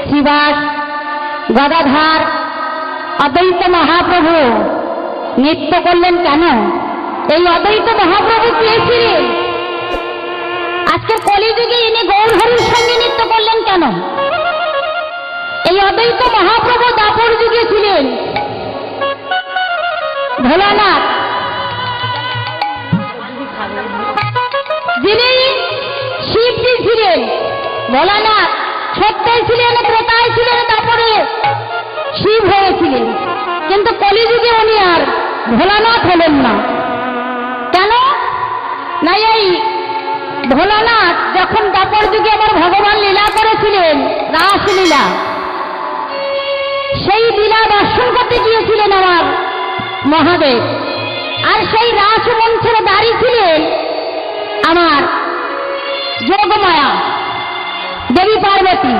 শ্রীবাস গদাধর অদ্বৈত মহাপ্রভু নৃত্য করলেন কেন? এই অদ্বৈত মহাপ্রভু চেয়েছিলেন আজকের কলিযুগে ইনি গৌরহরির সঙ্গে নৃত্য করলেন কেন? এই অদ্বৈত মহাপ্রভু দাপর যুগে ছিলেন ভোলানাথ, যিনি শিবজি ছিলেন। ভোলানাথ সত্যই ছিলেন, ত্রেতায় ছিলেন, তারপরে শিব হয়েছিলেন। কিন্তু কলিযুগে উনি আর ভোলানাথ হলেন না। কেন না, এই ভোলানাথ যখন দাপর যুগে আমার ভগবান লীলা করেছিলেন রাসলীলা, সেই লীলা দর্শন করতে গিয়েছিলেন আমার মহাদেব। আর সেই রাসমঞ্চের দাঁড়িয়ে ছিলেন আমার যোগমায়া দেবী পার্বতী।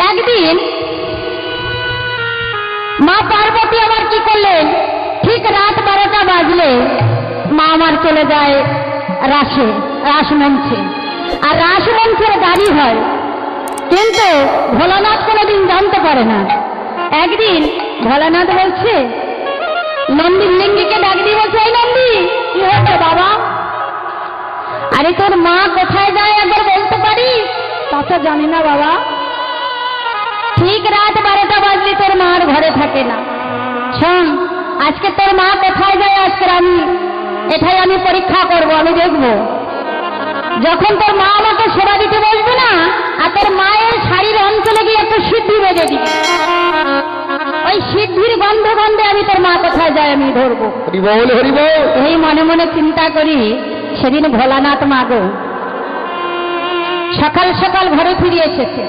একদিন মা পার্বতী আমার কি করলেন, ঠিক রাত 12টা বাজলে মা আমার চলে যায় রাসমঞ্চে। আর রাসমঞ্চের দাঁড়ি হয়, কিন্তু ভোলানাথ কোনোদিন জানতে পারে না। একদিন ভোলানাথ বলছে, নন্দীর লিঙ্গিকে ডাক দিয়ে বলছে, এই নন্দী কি হয়েছে বাবা? আরে তোর মা কোথায় যায় একবার বলতে পারিস? তা জানি না বাবা। ঠিক রাত 12টা বাজলে তোর মা আর ঘরে থাকে না। শোন, আজকে তোর মা কোথায় যায় আজকে এটাই আমি পরীক্ষা করব, আমি দেখব। যখন তোর মা আমাকে সেবা দিতে বলবে না, আর তোর মায়ের শাড়ির অঞ্চলে গিয়ে একটু সিদ্ধি বেজে দিবি, ওই সিদ্ধির গন্ধে গন্ধে আমি তোর মা কোথায় যায় আমি ধরবো। এই মনে মনে চিন্তা করি। সেদিন ভোলানাথ মাগো সকাল সকাল ঘরে ফিরে এসেছে।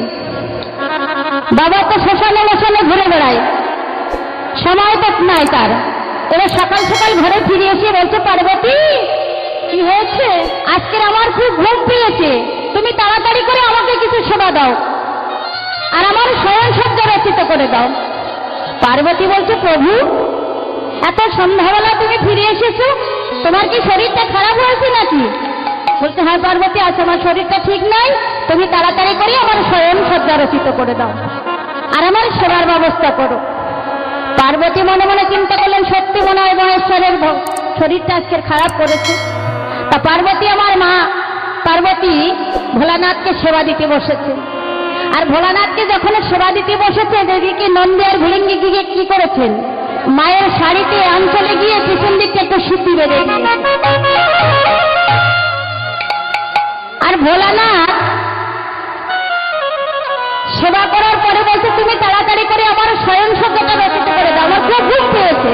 বাবা তো শ্মশানে মশানে ঘুরে বেড়ায়, সময় তো নাই তার। এবার সকাল সকাল ঘরে ফিরে এসে বলছে, পার্বতী কি হয়েছে? আজকের আমার খুব ঘুম পেয়েছে, তুমি তাড়াতাড়ি করে আমাকে কিছু সেবা দাও আর আমার শয়নসজ্জা রচিত করে দাও। পার্বতী বলছে, প্রভু এত সন্ধ্যাবেলা তুমি ফিরে এসেছো, তোমার কি শরীরটা খারাপ হয়েছে নাকি? বলছে, হ্যাঁ পার্বতী, আজ আমার শরীরটা ঠিক নাই, তুমি তাড়াতাড়ি করে আমার শয়নসজ্জা রচিত করে দাও আর আমার সেবার ব্যবস্থা করো। পার্বতী মনে মনে চিন্তা করলেন, সত্যি মনে হয় মহেশ্বরের শরীরটা আজকের খারাপ করেছে। তা পার্বতী আমার মা পার্বতী ভোলানাথকে সেবা দিতে বসেছে। আর ভোলানাথকে যখন সেবা দিতে বসেছে, এদিকে নন্দী আর ভিলিঙ্গি গিয়ে কি করেছেন, মায়ের শাড়িতে অঞ্চলে গিয়ে পিছন দিকটা একটু সিদ্ধি বেঁধে দিয়েছে। আর ভোলানাথ সেবা করার পরে বলছে, তুমি তাড়াতাড়ি করে আমার শয়নসজ্জাটা রচিত করে দাও, আমার খুব ঘুম পেয়েছে।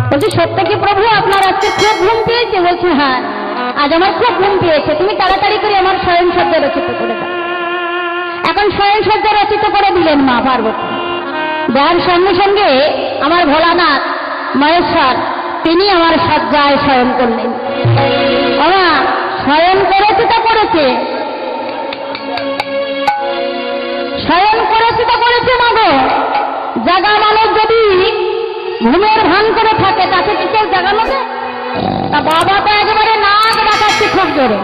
বলছি, সত্য কি প্রভু আপনার আজকে খুব ঘুম পেয়েছে? বলছে, হ্যাঁ আজ আমার খুব ঘুম পেয়েছে, তুমি তাড়াতাড়ি করে আমার শয়নসজ্জা রচিত করে দাও। এখন শয়নসজ্জা রচিত করে দিলেন মা পার্বতী। যার সঙ্গে সঙ্গে আমার ভোলানাথ মহেশ্বর তিনি আমার শয্যায় শয়ন করলেন। ওরা শয়ন করেছে তো করেছে, শয়ন করেছে তো করেছে মাগো। জাগা মানুষ যদি ঘুমের ভান করে থাকে, তাকে কি কেউ জাগানো যায়? তা বাবা তো একেবারে নাক ডাকাচ্ছে খুব জোরে।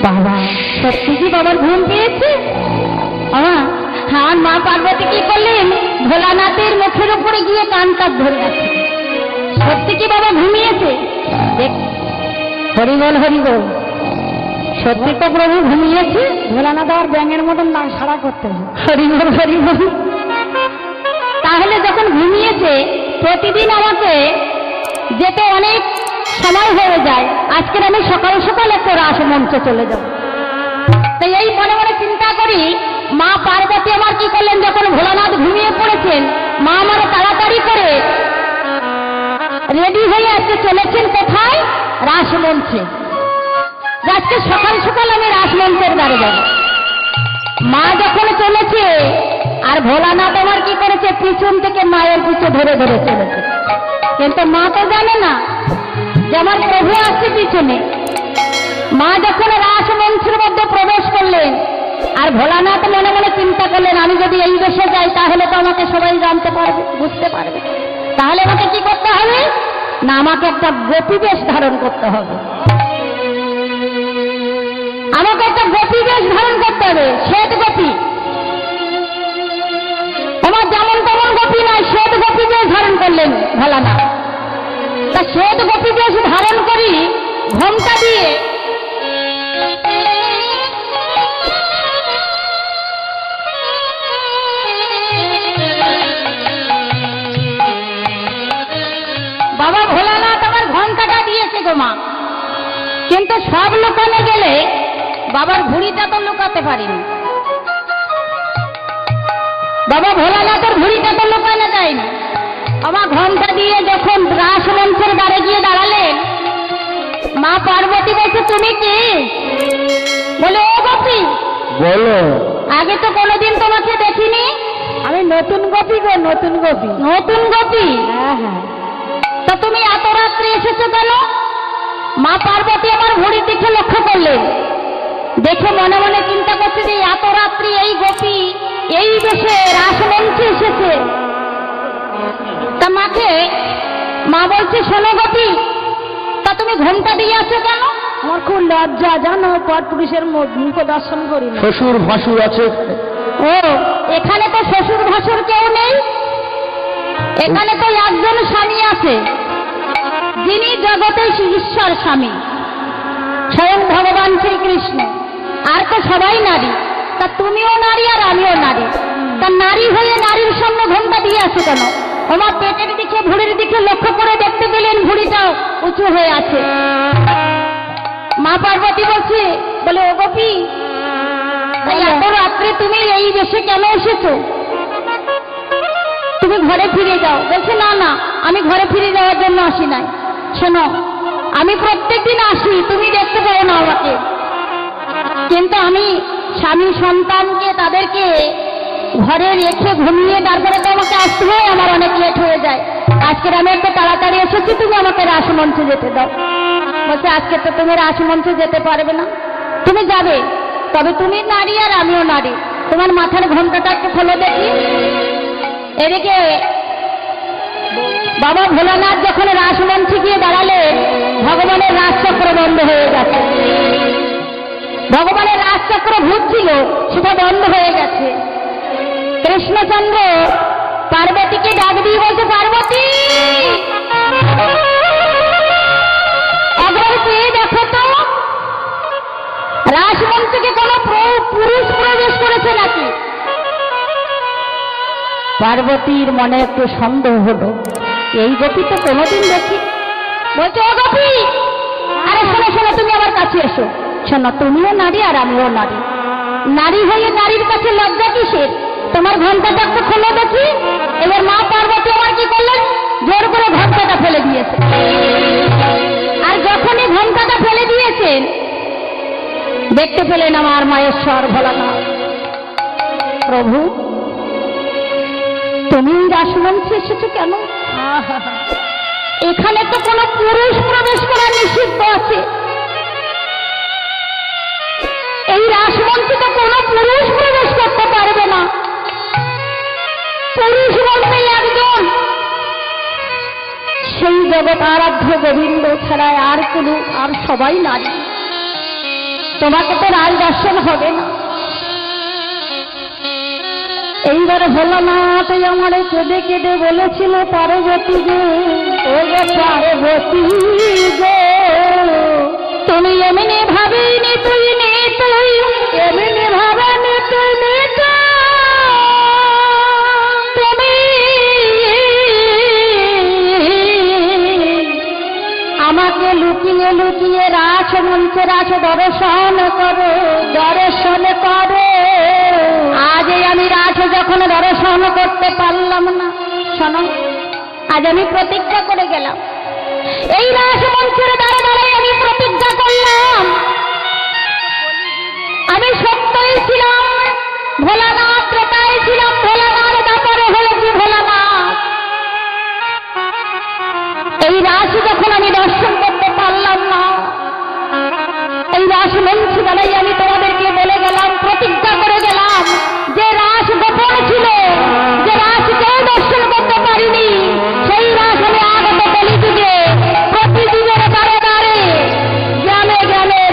বাবা সত্যি কি বাবার ঘুম পেয়েছে? হ্যাঁ, মা পার্বতী কি করলেন, ভোলানাথের মুখের উপরে গিয়ে কান কাপ ধরে আছে। সত্যি কি বাবা ঘুমিয়েছে? হরিবল হরিবল, সত্যি তো প্রভু ঘুমিয়েছে। ভোলানাথ আর ব্যাঙের মতন না সাড়া করতে হবে, হরিবল হরিবল। তাহলে যখন ঘুমিয়েছে, প্রতিদিন আমাকে যেতে অনেক সময় হয়ে যায়, আজকের আমি সকাল সকাল একটু রাসমঞ্চে চলে যাব। তাই এই মনে মনে চিন্তা করি, মা পার্বতী আমার কি করলেন, যখন ভোলানাথ ঘুমিয়ে পড়েছেন, মা আমার তাড়াতাড়ি করে রেডি হয়ে আজকে চলেছেন কোথায়, রাসমঞ্চে। আজকে সকাল সকাল আমি রাসমঞ্চের দ্বারে যাব। মা যখন চলেছে, আর ভোলানাথ আমার কি করেছে, পিছন থেকে মায়ের পিছু ধরে ধরে চলেছে। কিন্তু মা তো জানে না যে আমার প্রভু আসছে পিছনে। মা যখন রাসমঞ্চের মধ্যে প্রবেশ করলেন, আর ভোলানাথ মনে মনে চিন্তা করলেন, আমি যদি এই দেশে যাই তাহলে তো আমাকে সবাই জানতে পারবে, বুঝতে পারবে। তাহলে আমাকে কি করতে হবে না, আমাকে একটা গোপী বেশ ধারণ করতে হবে। আমাকে একটা গোপী বেশ ধারণ করতে হবে, শ্বেত গোপী। ভোলানাথ। তা শ্বেত গোপী বেশ ধারণ করি ঘোমটা দিয়ে বাবা ভোলানাথ আমার ঘোমটাটা দিয়েছে গো মা, কিন্তু সব লুকানো গেলে বাবার ভুঁড়িটা তো লুকাতে পারিনি। বাবা ভোলানাথের ভুঁড়িটা তো লুকানো যায়নি। আমার ঘোমটা দিয়ে যখন রাসমঞ্চের দ্বারে গিয়ে দাঁড়ালেন, মা পার্বতী বলছে তুমি কি? বলে ও গোপী বলো। আগে তো কোনোদিন তোমাকে দেখিনি। আমি নতুন গোপী গো, নতুন গোপী। নতুন গোপী? হ্যাঁ হ্যাঁ। তা তুমি এত রাত্রে এসেছো কেন? মা পার্বতী আমার ভুঁড়ির দিকে লক্ষ্য করলেন, দেখে মনে মনে চিন্তা করছে যে এত রাত্রি এই গোপী এই দেশে রাসমঞ্চে এসেছে। তা মাকে মা বলছে শোনো গোপী, তা তুমি ঘোমটা দিয়ে আছো কেন? আমার খুব লজ্জা জানো, পর পুরুষের মুখ দর্শন করি না। শ্বশুর ভাসুর আছে? ও এখানে তো শ্বশুর ভাসুর কেউ নেই, এখানে তো একজন স্বামী আছে, যিনি জগতের ঈশ্বর স্বামী, স্বয়ং ভগবান শ্রীকৃষ্ণ। আর তো সবাই নারী। তা তুমিও নারী আর আমিও নারী। তা নারী হয়ে নারীর সামনে ঘোমটা দিয়ে আছে কেন? আমার পেটের দিকে ভুঁড়ির দিকে লক্ষ্য করে দেখতে পেলেন ভুঁড়িটাও উঁচু হয়ে আছে। মা পার্বতী বলছে, বলে ও গোপী এত রাত্রে তুমি এই দেশে কেন এসেছো? তুমি ঘরে ফিরে যাও। বলছে না না, আমি ঘরে ফিরে যাওয়ার জন্য আসি নাই। শোনো, আমি প্রত্যেকদিন আসি, তুমি দেখতে পাও না আমাকে, কিন্তু আমি স্বামী সন্তানকে তাদেরকে ঘরে রেখে ঘুমিয়ে তারপরে তো আমাকে আসতে হয়, আমার অনেক লেট হয়ে যায়। আজকের আমি একটু তাড়াতাড়ি এসেছি, তুমি আমাকে রাসমঞ্চে যেতে দাও। বলছে আজকে তো তুমি রাসমঞ্চে যেতে পারবে না। তুমি যাবে, তবে তুমি নারী আর আমিও নারী। তোমার মাথার ঘোমটাটা একটু খোলো দেখি। এদিকে বাবা ভোলানাথ যখন রাসমঞ্চে গিয়ে দাঁড়ালেন, ভগবানের রাজচক্র বন্ধ হয়ে গেছে। ভগবানের রাজচক্র ঘুরছিল, সেটা বন্ধ হয়ে গেছে। কৃষ্ণচন্দ্র পার্বতীকে ডাক দিয়ে বলছে, পার্বতী একবার পেয়ে দেখো তো রাসমঞ্চে কোনো পুরুষ প্রবেশ করেছে নাকি? পার্বতীর মনে একটু সন্দেহ হলো, এই গোপী তো কোনোদিন দেখি। বলছে ও গোপী, আরে শোনো শোনো, তুমি আমার কাছে এসো। শোনো, তুমিও নারী আর আমিও নারী। নারী হয়ে নারীর কাছে লজ্জা কিসের? তোমার ঘন্টাটা একটু খোলো দেখি। এবার মা পার্বতী আমার কি করলেন, জোর করে ঘন্টাটা ফেলে দিয়েছে। আর যখনই ঘন্টাটা ফেলে দিয়েছেন, দেখতে পেলেন আমার মায়েশ্বর ভোলানাথ। প্রভু, তুমি রাসমঞ্চে এসেছো কেন? এখানে তো কোনো পুরুষ প্রবেশ করা নিষিদ্ধ আছে। এই রাসমঞ্চে তো কোনো পুরুষ প্রবেশ করতে পারবে না। পুরুষ বলতে একজন, সেই জগৎ আরাধ্য গোবিন্দ ছাড়ায় আর কোনো, আর সবাই নারী। তোমাকে তো রাজ দর্শন হবে না। এইবারে ভোলানাথ আমারে কেঁদে কেঁদে বলেছিল, পার্বতী গো, ও গো পার্বতী গো, তুমি এমনি ভাবিনি তুই নে তুই, এমনি ভাবেনি তুই নে তুমি আমাকে লুকিয়ে লুকিয়ে রাসমঞ্চে রাস দর্শন করো, দর্শন করো। আজ আমি রাস যখন দর্শন করতে পারলাম না, শোনো, আজ আমি প্রতিজ্ঞা করে গেলাম, এই রাসমঞ্চের দ্বারা দ্বারাই আমি প্রতিজ্ঞা করলাম, আমি সত্যই ছিলাম ভোলানাথ, ত্রেতায় ছিলাম ভোলানাথ, তারপরে হয়েছি ভোলানাথ। এই রাস যখন আমি দর্শন করতে পারলাম না, এই রাসমঞ্চে দ্বারাই আমি তোমাদেরকে বলে গেলাম, প্রতিজ্ঞা করে গেলাম, যে রাস গোপন ছিল, যে রাস কেউ দর্শন করতে পারিনি, সেই রাস আমি আগত কলিযুগে প্রতিদিনের দ্বারে দ্বারে, গ্রামে গ্রামে,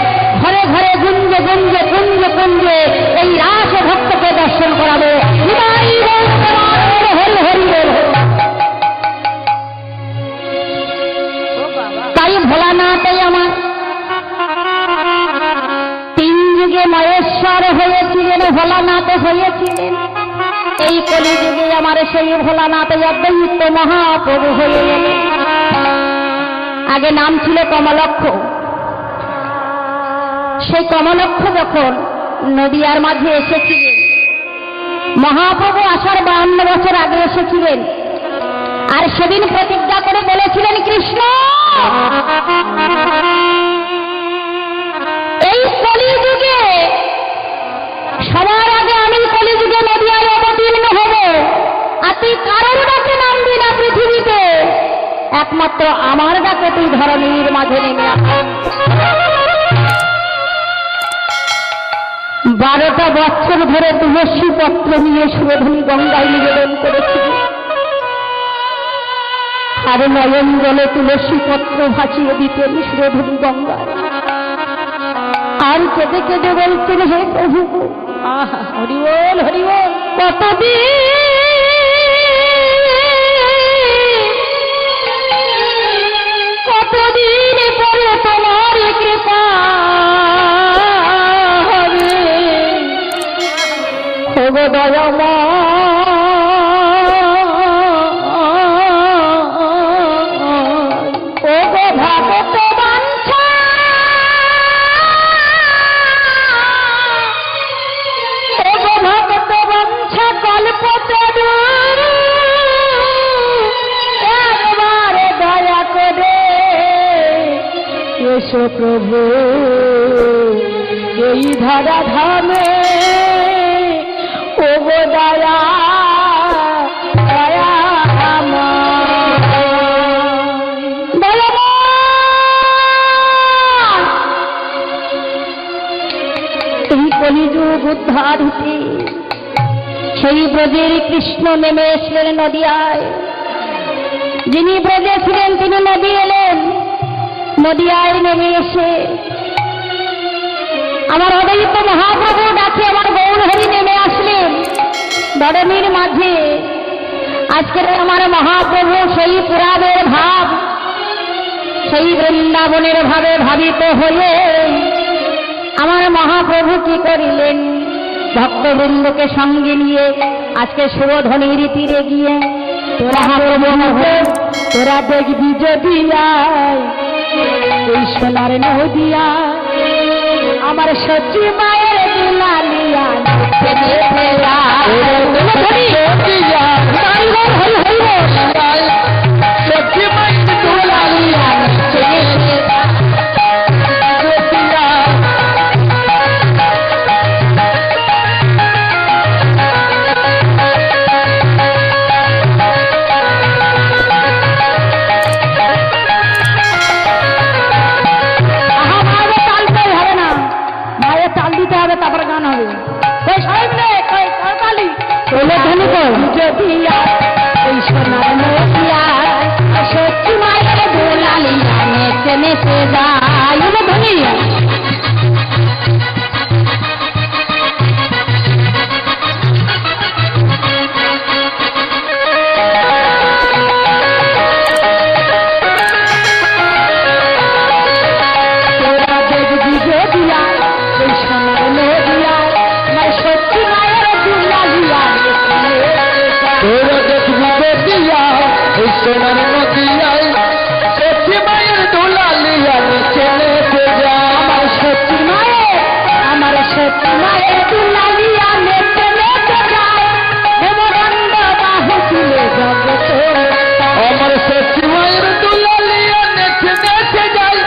ঘরে ঘরে, গুঞ্জে গুঞ্জে, কুঞ্জে কুঞ্জে এই রাস ভক্তকে দর্শন করাবো। হরি হরি বল। ভোলানাথ হয়েছিলেন, এই কলিযুগে আমার সেই ভোলানাথ অদ্বৈত মহাপ্রভু হয়ে গেলেন। আগে নাম ছিল কমলক্ষ। সেই কমলক্ষ যখন নদিয়ার মাঝে এসেছিলেন, মহাপ্রভু আসার 52 বছর আগে এসেছিলেন। আর সেদিন প্রতিজ্ঞা করে বলেছিলেন, কৃষ্ণ এই কলিযুগে সবার আগে আমি কলিযুগে নদিয়ায় অবতীর্ণ হব, আর তুই কারোর ডাকে নামবি না পৃথিবীতে, একমাত্র আমার ডাকে তুই ধরণীর মাঝে নেমে আস। 12টা বছর ধরে তুলসী পত্র নিয়ে সুরধনী গঙ্গায় নিবেদন করেছিল, আর নয়ন জলে তুলসী পত্র ভাসিয়ে দিতেন সুরধনী গঙ্গায়। আর কেঁদে কেঁদে বলতেন, হে প্রভু, হরি বল হরি বল, কতদিন পরে তোমার কৃপা হবে, ওগো দয়াময়, ওগো ভাগত বাঞ্ছা, ওগো ভাগত বাঞ্ছা কল্পতরু, একবার দয়া করে এসো প্রভু এই ধরা ধামে, ওগো দয়া দয়া এই কলিযুগ উদ্ধার হতে সেই ব্রজের কৃষ্ণ নেমে এসলেন নদিয়ায়। যিনি ব্রজে ছিলেন তিনি নদী এলেন, নদিয়ায় নেমে এসে আমার অদ্বৈত মহাপ্রভু ডাকে আমার গৌর হরি নেমে আসলেন ধরণীর মাঝে। আজকের আমার মহাপ্রভু সেই পুরাণের ভাব, সেই বৃন্দাবনের ভাবে ভাবিত হয়ে আমার মহাপ্রভু কি করিলেন, ভক্তবৃন্দকে সঙ্গে নিয়ে আজকে সুরধনীর তীরে গিয়ে তোরা দেখবি যদি এই সোনার নদিয়া আমার সচি মায়ের দুলালিয়া তারপরে গান হবে, ওই সোনার নদিয়া সত্যি মায়ের দোলালিয়া নেচে নেচে যায় ধনিয়া। তোরা দেখবি যদিয়া ওই সোনার নদিয়া সত্যি মায়ের দোলালিয়া, তোরা দেখবি নদিয়া এই সোনার নদিয়ায় সত্যি মায়ের দোলালিয়া নেচে নেচে যায়। আমার সত্যি মায়ের দোলালিয়া নেচে নেচে যায়, হেমদণ্ড বাহু তুলে জগত। আমার সত্যি মায়ের দোলালিয়া নেচে নেচে যায়,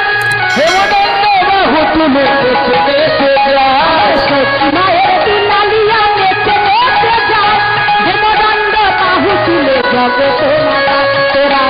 হেমদণ্ড বাহু তুলে নেচে নেচে যায়। সত্যি মায়ের দোলালিয়া নেচে নেচে যায়, হেমদণ্ড বাহু তুলে জগত। তোরা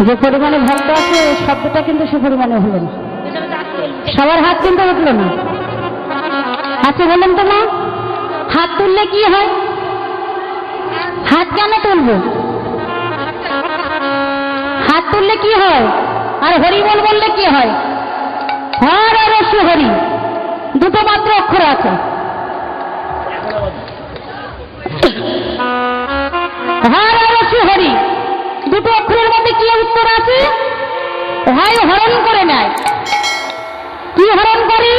যে পরিমাণে ভক্ত আছে শব্দটা কিন্তু সে পরিমাণে হলো না, সবার হাত কিন্তু উঠলো না। আচ্ছা বলুন তো মা, হাত তুললে কি হয়? হাত কেন তুলবো? হাত তুললে কি হয়? আর হরি বল বললে কি হয়? হর আর হরি দুটো মাত্র অক্ষর আছে। হর আর হরি দুটো অক্ষরের মধ্যে কি উত্তর আছে? হয় হরণ করে নেয়। কি হরণ করে?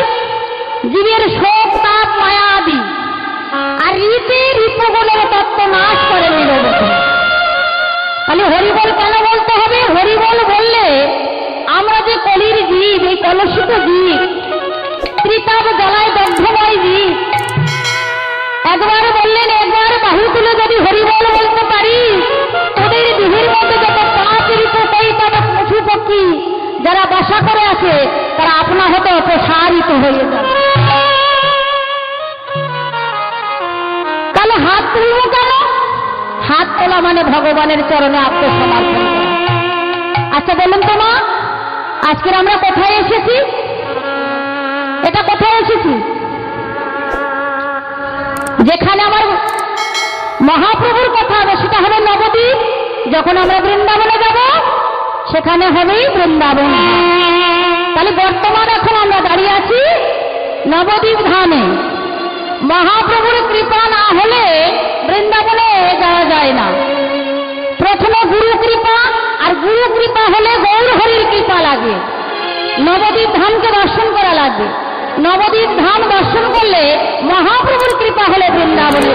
জীবের শোক তাপ মায়া আদি আর রীতে ঋতুগুলোর তত্ত্ব নাশ করে নিরবধি। তাহলে হরিবল কেন বলতে হবে? হরিবল বললে আমরা যে কলির জীব, এই কলুষিত জীব, ত্রিতাপ জ্বালায় দগ্ধময় জীব, একবার বললেন একবার বাহু তুলে যদি হরিবল বলতে পারি, তোদের দেহের মধ্যে যত পাঁচ ঋতু কৈতব পশু পক্ষী যারা বাসা করে আছে তারা আপনা হতে অপসারিত হয়ে যাবে। তাহলে হাত তুলব কেন? হাত তোলা মানে ভগবানের চরণে আত্মসমর্পণ করা। আচ্ছা বলুন তো মা, আজকের আমরা কোথায় এসেছি? এটা কোথায় এসেছি? যেখানে আমার মহাপ্রভুর কথা হবে সেটা হবে নবদ্বীপ। যখন আমরা বৃন্দাবনে যাব সেখানে হবেই বৃন্দাবন। তাহলে বর্তমান এখন আমরা দাঁড়িয়ে আছি নবদ্বীপ ধামে। মহাপ্রভুর কৃপা না হলে বৃন্দাবনে যাওয়া যায় না। প্রথমে গুরু কৃপা, আর গুরু কৃপা হলে গৌর হরির কৃপা লাগে। নবদ্বীপ ধামকে দর্শন করা লাগবে। নবদ্বীপ ধাম দর্শন করলে মহাপ্রভুর কৃপা হলে বৃন্দাবনে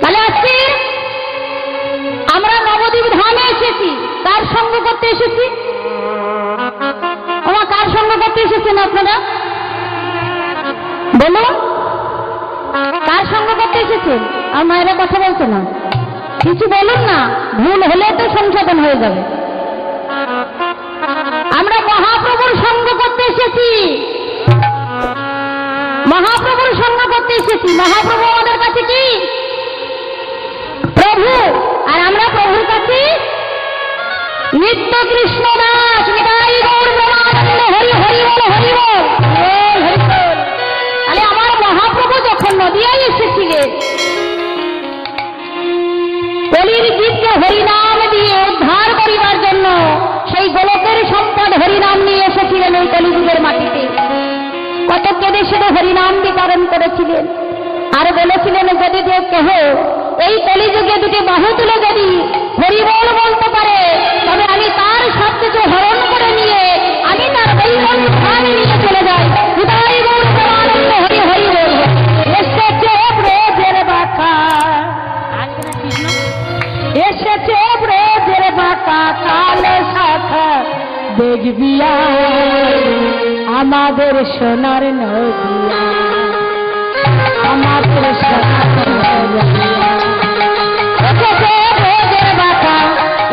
তাহলে আজকে আমরা নবদ্বীপ ধামে এসেছি। কার সঙ্গ করতে এসেছি? আমার কার সঙ্গ করতে এসেছেন আপনারা? বলুন, কার সঙ্গ করতে এসেছেন? আর মায়েরা কথা বলছে না, কিছু বলুন না, ভুল হলে তো সংশোধন হয়ে যাবে। আমরা মহাপ্রভুর সঙ্গ করতে এসেছি, মহাপ্রভুর সঙ্গ করতে এসেছি। মহাপ্রভু আমাদের কাছে কি? প্রভু। আর আমরা প্রভুর কাছে নিত্য কৃষ্ণ দাস, নিতাই গৌর প্রেমানন্দ, হরি হরি বল, হরি বল, হরি বল। তাহলে আমার মহাপ্রভু যখন নদিয়ায় এসেছিলেন কলির জীবকে হরিনাম দিয়ে উদ্ধার করিবার জন্য, সেই গোলকের সম্পদ হরিনাম নিয়ে এসেছিলেন এই কলিযুগের মাটিতে। কত কেঁদে সেটা হরিনাম বিতরণ করেছিলেন। আর বলেছিলেন যদি যে কেহ এই কলিযুগে দুটি বাহু তুলে যদি হরিবল বলতে পারে, তবে আমি তার সব কিছু হরণ করে নিয়ে আমি তার বৈকুণ্ঠ ধামে নিয়ে চলে যাই। হৃদয় গৌর প্রেমানন্দ, হরি হরি বল। এসেছে ব্রজের বাতা, এসেছে ব্রজের বাতা, কালে সাথা দেখবি আমাদের সোনার নদিয়া, আমাদের সোনার নদিয়া। এসেছে ব্রজের বাতা,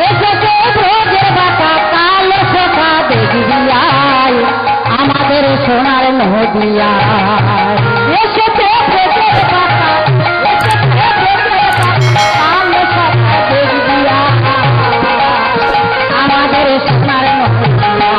এসেছে ব্রজের বাতা, কালে সাথা দেখবি আমাদের সোনার নদিয়া। এসেছে ব্রজের বাতা, এসেছে ব্রজের বাতা, কালে সাথা দেখবি আমাদের সোনার নদিয়া।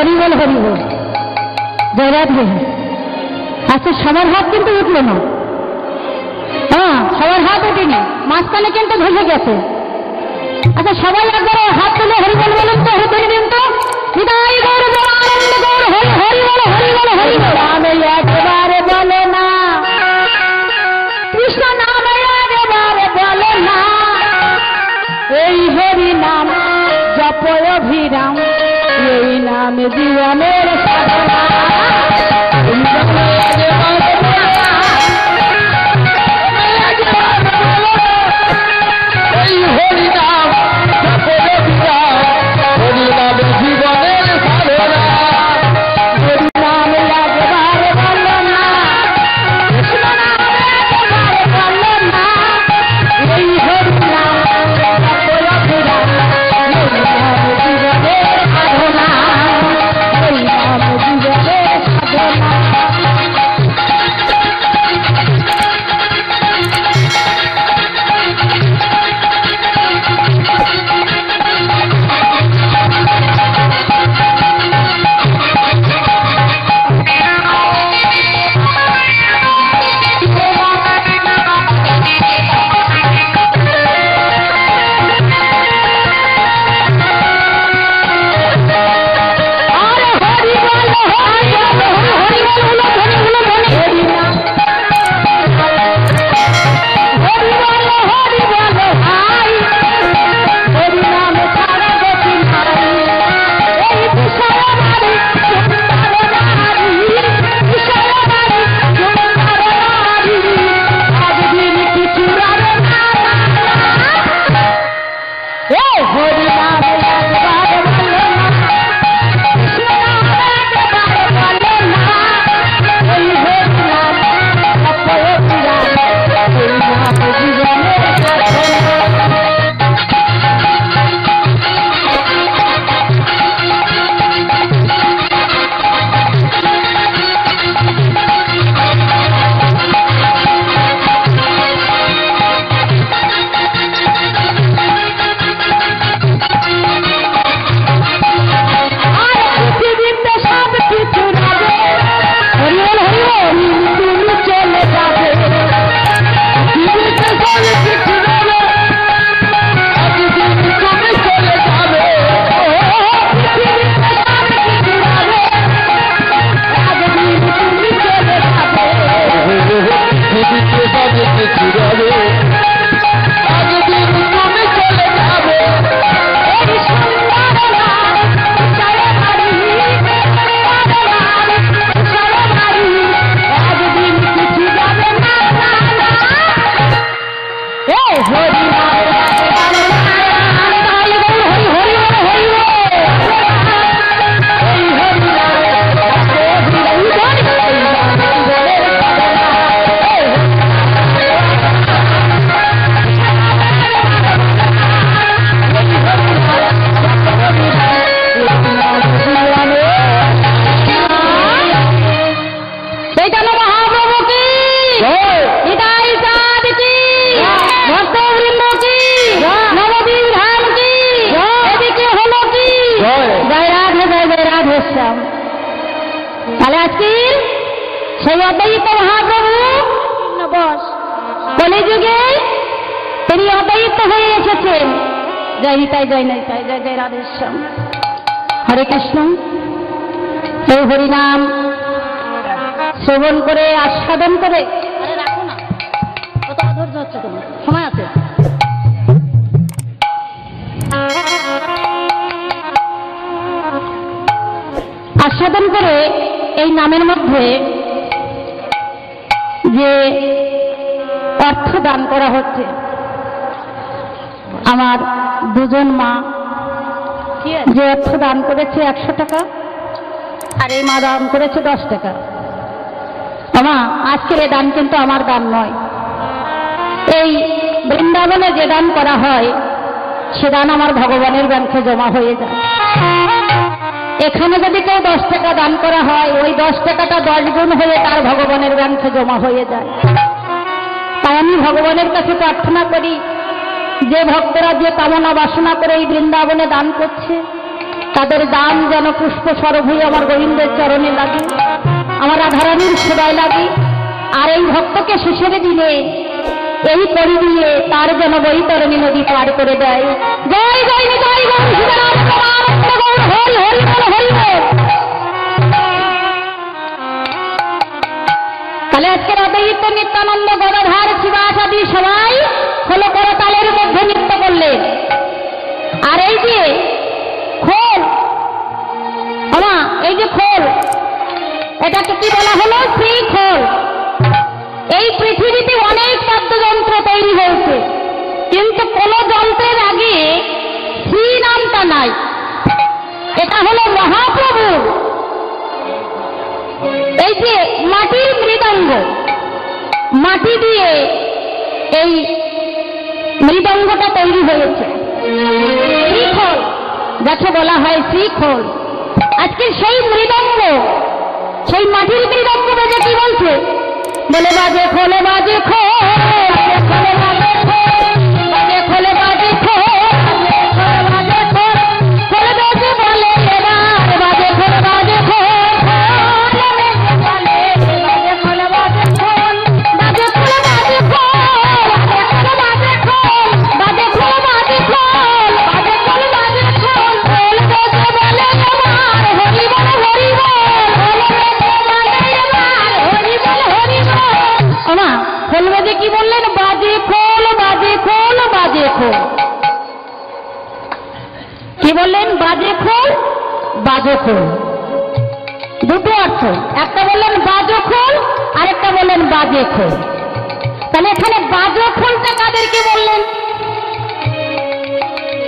হরিবল হরিবল জয় রাধে। আচ্ছা সবার হাত কিন্তু উঠলো না, হ্যাঁ সবার হাত উঠেনি, মাঝখানে কিন্তু ধসে গেছে। আচ্ছা সবাই একবার হাত তুলে হরিবল বলুন তো, হরি দিন তো বিদায় গৌর আনন্দ গৌর হরি হরিবল হরিবল হরিবল। নামে একবারে বলে না কৃষ্ণ নামে একবারে বলে না, এই হরি নাম জপ অভিরাম, এই নাম জীবনের সাধনা। এই হরি নাম জপ অভিরাম, হরি নাম জীবনের সাধনা। হরি নাম একবারে বলো না, কৃষ্ণ নাম একবারে বলো না, এই হরি নাম জপ অভিরাম, এই নাম জীবনের সাধনা, এই নাম জীবনের সাধনা। তাহলে আজকে সেই অদ্বৈত মহাপ্রভু কলিযুগে তিনি অদ্বৈত হয়ে এসেছেন। জয় নিতাই জয় নিতাই জয় জয় রাধেশ্যাম। হরে কৃষ্ণ। এই হরিনাম শ্রবণ করে আস্বাদন করে, আরে রাখো না, কত ধৈর্য হচ্ছে তোমার, সময় আছে। আস্বাদন করে এই নামের মধ্যে যে অর্থ দান করা হচ্ছে, আমার দুজন মা যে অর্থ দান করেছে 100 টাকা, আর এই মা দান করেছে 10 টাকা। মা আজকের এই দান কিন্তু আমার দান নয়, এই বৃন্দাবনে যে দান করা হয় সে দান আমার ভগবানের ব্যাংকে জমা হয়ে যায়। এখানে যদি কেউ 10 টাকা দান করা হয়, ওই 10 টাকাটা 10 গুণ হয়ে তার ভগবানের ব্যাংকে জমা হয়ে যায়। তাই আমি ভগবানের কাছে প্রার্থনা করি, যে ভক্তরা যে কামনা বাসনা করে এই বৃন্দাবনে দান করছে তাদের দাম যেন পুষ্প স্বরূপ হয়ে আমার গোবিন্দের চরণে লাগে, আমার রাধারানীর সেবায় লাগে। আর এই ভক্তকে শেষের দিনে এই করি দিয়ে তার যেন বৈতরণী নদী পার করে দেয়। জয় জয় জয় গৌর সীতারাম পরমানন্দ গৌর হরি হরি বল হরি বল। তাহলে আজকে অদ্বৈত নিত্যানন্দ গদাধর শিবাস আদি সবাই হলো করতালের মধ্যে নৃত্য করলেন। আর এই যে খোল, আমা এই যে খোল, এটাকে কি বলা হলো? শ্রী খোল। এই পৃথিবীতে অনেক বাদ্যযন্ত্র তৈরি হয়েছে, কিন্তু কোন যন্ত্রের আগে শ্রী নামটা নাই। এটা হলো মহাপ্রভু। এই যে মাটির মৃদঙ্গ, মাটি দিয়ে এই মৃদঙ্গটা তৈরি হয়েছে, শ্রীখোল যাকে বলা হয় শ্রীখোল। আজকে সেই মৃদঙ্গ, সেই মাটির মৃদঙ্গ বাজে কি বলছে? বলে বাজে খোলে বাজে খোল, খোলে বাজে খোল, বাজে খোলে বাজে খোল, বাজে খোল, খোলে বাজে বলে এবার বাজে খোলে বাজে খোল, বাজে খোলে বাজে খোল, বাজে খোলে বাজে খোল, বাজে খোল বাজে খোল, বাজে খোল বাজে খোল, বাজে খোল, খোল বাজে বলে এবার হরি বল হরি বল, হরি বল হরি বল। আমা খোল বাজে কি বললেন? বাজে খোল বাজে খোল, বাজে খোল। কি বললেন? বাজে খোল বাজে খোল, দুটো অর্থ। একটা বললেন বাজে খোল, আরেকটা বললেন বাজে খোল। তাহলে এখানে বাজে খোলটা কাদেরকে বললেন?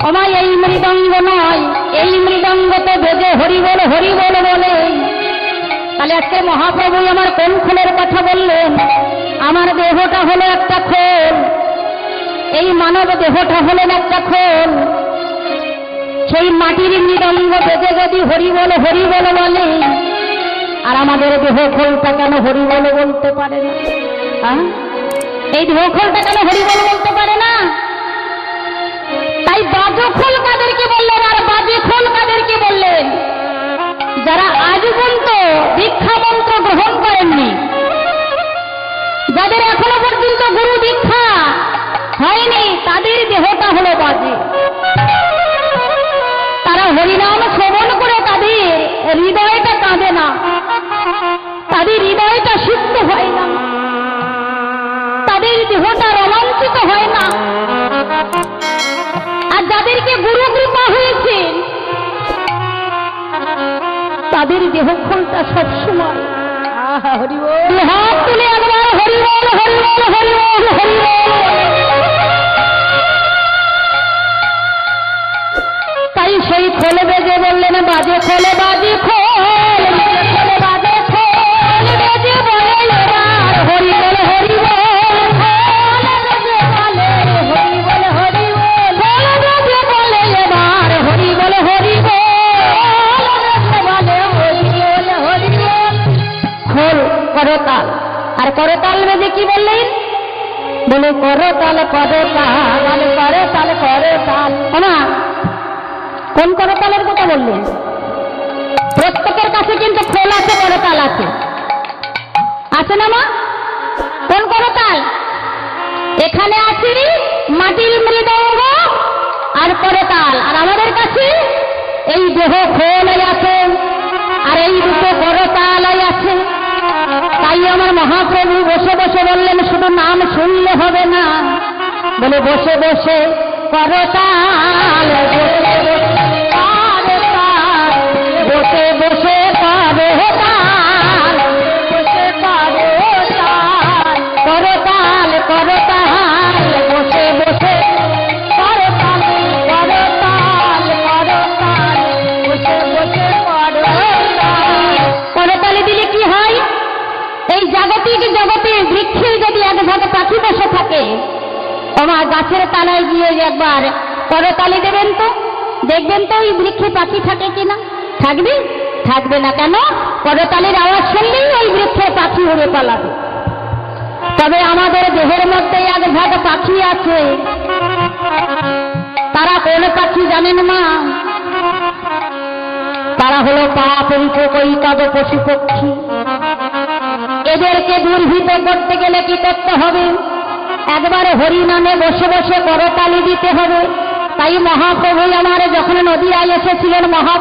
আমা এই মৃদঙ্গ নয়, এই মৃদঙ্গ তো বেজে হরি বল বলে। তাহলে আজকে মহাপ্রভু আমার কোন খোলের কথা বললেন? আমার দেহটা হলো একটা খোল, এই মানব দেহটা হলেন একটা খোল। সেই মাটির মৃদঙ্গ বেজে যদি হরি বল বলে, আর আমাদের দেহ খোলটা কেন হরি বল বলতে পারে না? এই দেহ খোলটা কেন হরি বল বলতে পারে না? তাই বাজে খোল কাদেরকে বললেন আর বাজে খোল কাদেরকে বললেন? যারা আজ পর্যন্ত দীক্ষা মন্ত্র গ্রহণ করেননি, যাদের এখনো পর্যন্ত গুরু দীক্ষা হয়নি, তাদের দেহটা হলো বাজে। তারা হরিনাম শ্রবণ করে তাদের হৃদয়টা কাঁদে না, তাদের হৃদয়টা সিদ্ধ হয় না, তাদের দেহটা রোমাঞ্চিত হয় না। আর যাদেরকে গুরু কৃপা হয়েছে, তাদের দেহ খোলটা সবসময় হরি বল, হাত তুলে একবার হরি বল হরি বল হরি বল হরি বল। তাই সেই খোল বেজে বললেন বাজে খোলে বাজে খোল, খোলে বাজে খোল, বেজে বলে এবার হরি বল হরি বল, বেজে বলে হরি বল হরি বল, বেজে বলে এবার হরি বল হরি বল, খোল করতাল। আর করতাল বেজে কি বললেন? বলে করতাল করতাল করতাল করতাল। না, কোন করতালের কথা বললেন? প্রত্যেকের কাছে কিন্তু খোল আছে, করতাল আছে, আছে না মা? কোন করতাল? এখানে আছে মাটির মৃদঙ্গ আর করতাল, আর আমাদের কাছে এই দেহ খোল আছে আর এই দুটো করতাল আছে। তাই আমার মহাপ্রভু বসে বসে বললেন শুধু নাম শুনলে হবে না, বলে বসে বসে করতাল, বসে বসে করতাল, বসে করতাল করতাল, বসে বসে করতাল করতাল করতাল, বসে বসে করতালি দিলে কি হয়? এই জাগতিক জগতে বৃক্ষে যদি এক ঝাঁক পাখি বসে থাকে, আমার গাছের তলায় গিয়ে একবার করতালি দেবেন তো, দেখবেন তো ওই বৃক্ষে পাখি থাকে কিনা? থাকবে? থাকবে না। কেন? করতালির আওয়াজ শুনলেই ওই বৃক্ষে পাখি উড়ে পালাবে। তবে আমাদের দেহের মধ্যে এক ঝাঁক পাখি আছে, তারা কোন পাখি জানেন মা? তারা হলো পাপরিক কৈকাদ পশু পক্ষী। এদেরকে দুর্ভীত করতে গেলে কি করতে হবে? একবারে হরিনামে বসে বসে করতালি দিতে হবে। তাই মহাপ্রভু আমার যখন নদীয়ায় এসেছিলেন, মহা